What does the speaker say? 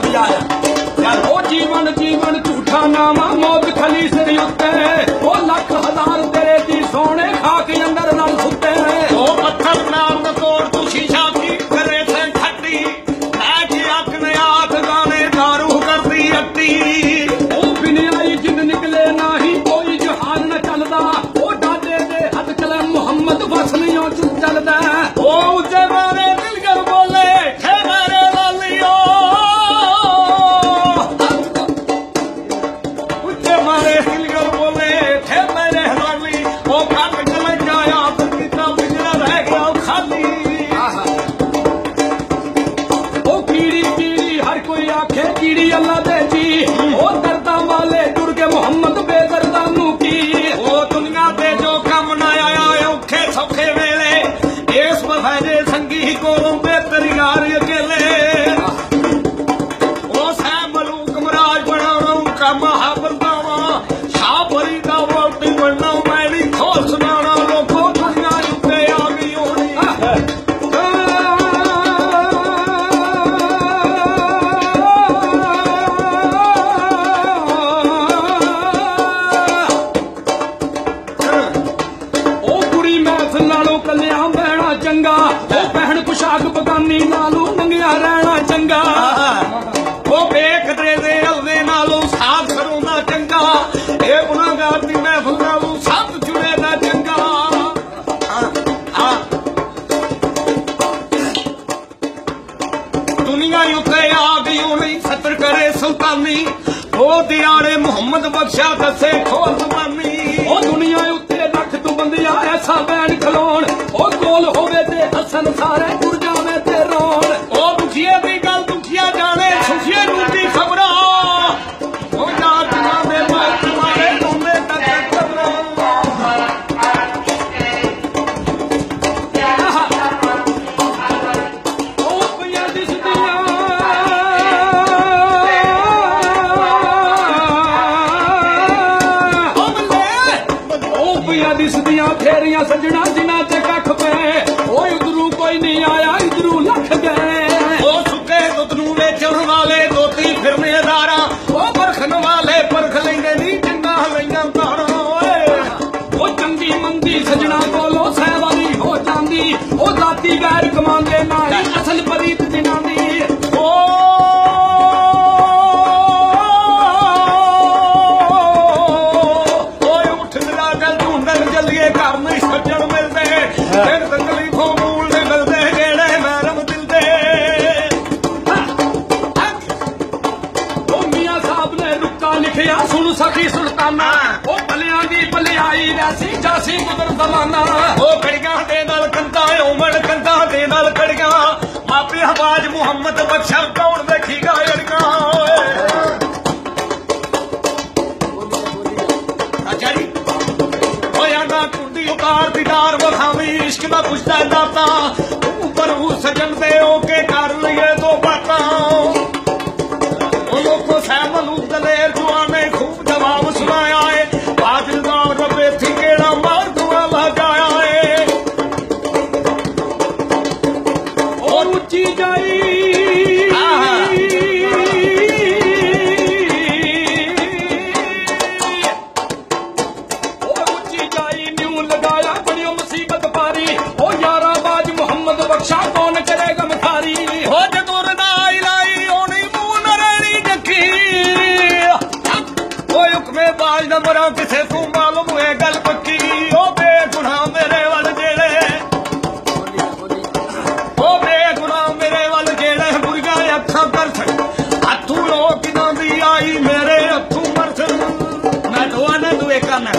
दिया है। ओ जीवन जीवन झूठा नामा मौत खली सिर उत्ते ओ लख हजार तेरे दी सोने खाक अंदर नाल सुते ओ पत्थर नाम तोड़ तू शीशा की करे से खट्टी ऐसी अख ने आख गाने दारू कर दी अट्टी ओ बिनियाई जिन निकले नाही कोई जहान न चलदा ओ डाडे दे हथ चले मुहम्मद वसनियों चुप चलदा ओ उजे मारे दिल कर बोले थे मेरे लालियो उजे मारे दिल कर बोले थे मेरे लाली ओ खट चले जाया कितना बिजला रह गया खाली ओ कीड़ी कीड़ी हर कोई आखे कीड़ी अल्लाह दे जी ओ दर्दा वाले जुड़ के मुहम्मद बेदर्दा नू की ओ दुनिया ते जो कम ना आया औखे सौखे वेले इस बफाजे संगी कोलों बेहतर यार अकेले ओ सै मलूक मराज बनाना उनका महाबलदा वा शाह बरी दा वोटी बनना मैं भी खोल सुनाना लोगों दुनिया उत्ते आ गई होनी ओ कुड़ी महफिल नालों कलिया बहना चंगा ओ पहन पोशाक बगानी नालों मंगिया रहना चंगा ओ बेकदरे दे हलवे नालों साफ करोंदा चंगा ए गुनाहगार दी महफिल नालों सब जुड़े दा चंगा दुनिया उत्ते आ गई होनी सतर करे सुल्तानी ओ दियारे मुहम्मद बख्शा दसे खोल जबानी ओ दुनिया उत्ते लख तू बंदिया ऐसा बैन खलोन ओ कोल होवे ते हसन सारे जुड़ जावे ते रोन ओ दुखिया दी गल दुखिया जाने सुखिया रूटी खबरा ओ यार जना दे बात तुम्हारे तुमने तक खबरा ओ पिया दिसदियां ओ बल्ले ओ पिया दिसदियां फेरियां सजना जिना ते कख पे ओ उधरू कोई नहीं आया इधरू लख गए ओ सुके दुतनू वेचण वाले दोती फिरने दारा ओ परखन वाले परख लेंगे नी जिंदा लईਆਂ ਤਾਰਾਂ ਓਏ ओ चंगी मंदी सजना कोलो सहवारी हो जांदी ओ दाती गैर कमांदे नाई असल परीत जिनांदी ओ ਓਏ ਉੱਠ ਮੇਰਾ ਗਲ ਢੂੰਡਣ ਚੱਲੀਏ ਘਰ ਨਹੀਂ ਸੱਜਣ ਮਿਲਦੇ ਫਿਰ ਤਕਲੀਫੋਂ ਮੂਲ ਦੇ ਮਿਲਦੇ ਜਿਹੜੇ ਮਹਿਰਮ ਦਿਲ ਦੇ ओ मियां साहब ने रुक्का लिखिया सुन सखी सुल्ताना ओ भलियां दी भलियाई रैसी जासी गुजर जमाना ਉਹ ਕੜੀਆਂ ਦੇ ਨਾਲ ਕੰਧਾਂ ਉਮੜ ਕੰਧਾਂ ਦੇ ਨਾਲ ਕੜੀਆਂ ਮਾਪੇ ਆਵਾਜ਼ ਮੁਹੰਮਦ ਬਖਸ਼ਾ ਕੌਣ ਦੇਖੀਗਾ ਅੜੀਆਂ ਓਏ ਅਜਾਰੀ ਹੋਇਆ ਨਾ ਕੁੰਡੀ ਉਤਾਰ ਦੀ ਡਾਰ ਵਖਾਵੀ ਇਸ਼ਕ ਦਾ ਪੁੱਛਦਾ ਦਾਤਾ ਉੱਪਰ ਉਹ ਸਜਣ ਦੇ ਹੋ ਕੇ ਕਰ ਲਈਏ ਦੋ ਬਾਤਾਂ ਉਹ ਲੋਕੋ ਸਹਿਮਲੂ ਦਲੇਰ ਜਵਾਨੇ ਖੂਬ ਜਵਾਬ ਸੁਣਾਇਆ ਏ ਬਾਦਲ ਦਾ ਰੱਬੇ ਥੀ ਕਿਹੜਾ ਮਾਰ ਦੁਆ ਲਗਾਇਆ ਏ ओ ऊंची जाई ओ ऊंची जाई न्यू लगाया बड़ी मुसीबत पारी ओ यारा बाज मुहम्मद बख्शा कौन करेगा मखारी ਹੋ ਜਦੋਂ ਰਨਾਈ ਲਾਈ ਹੋਣੀ ਮੂੰਹ ਨਰੇਣੀ ਜੱਖੀ ਓਏ ਹੁਕਮੇ ਬਾਜ ਦਾ ਬਰਾ ਕਿਸੇ ਤੂੰ ਮਾਲੂਮ ਹੈ ਗੱਲ ਪੱਕੀ ਓ ਬੇਗੁਨਾਹ ਮੇਰੇ ਵੱਲ ਜਿਹੜੇ ਓ ਬੇਗੁਨਾਹ ਮੇਰੇ ਵੱਲ ਜਿਹੜੇ ਬੁਰੀਆਂ ਅੱਖਾਂ ਕਰ ਹੱਥੋਂ ਲੋਕ ਕਿਨਾਂ ਦੀ ਆਈ ਮੇਰੇ ਹੱਥੋਂ ਮਰਸਨ ਮੈਂ ਦੋਵਾਂ ਨੇ ਦੁਏ ਕਰਨਾ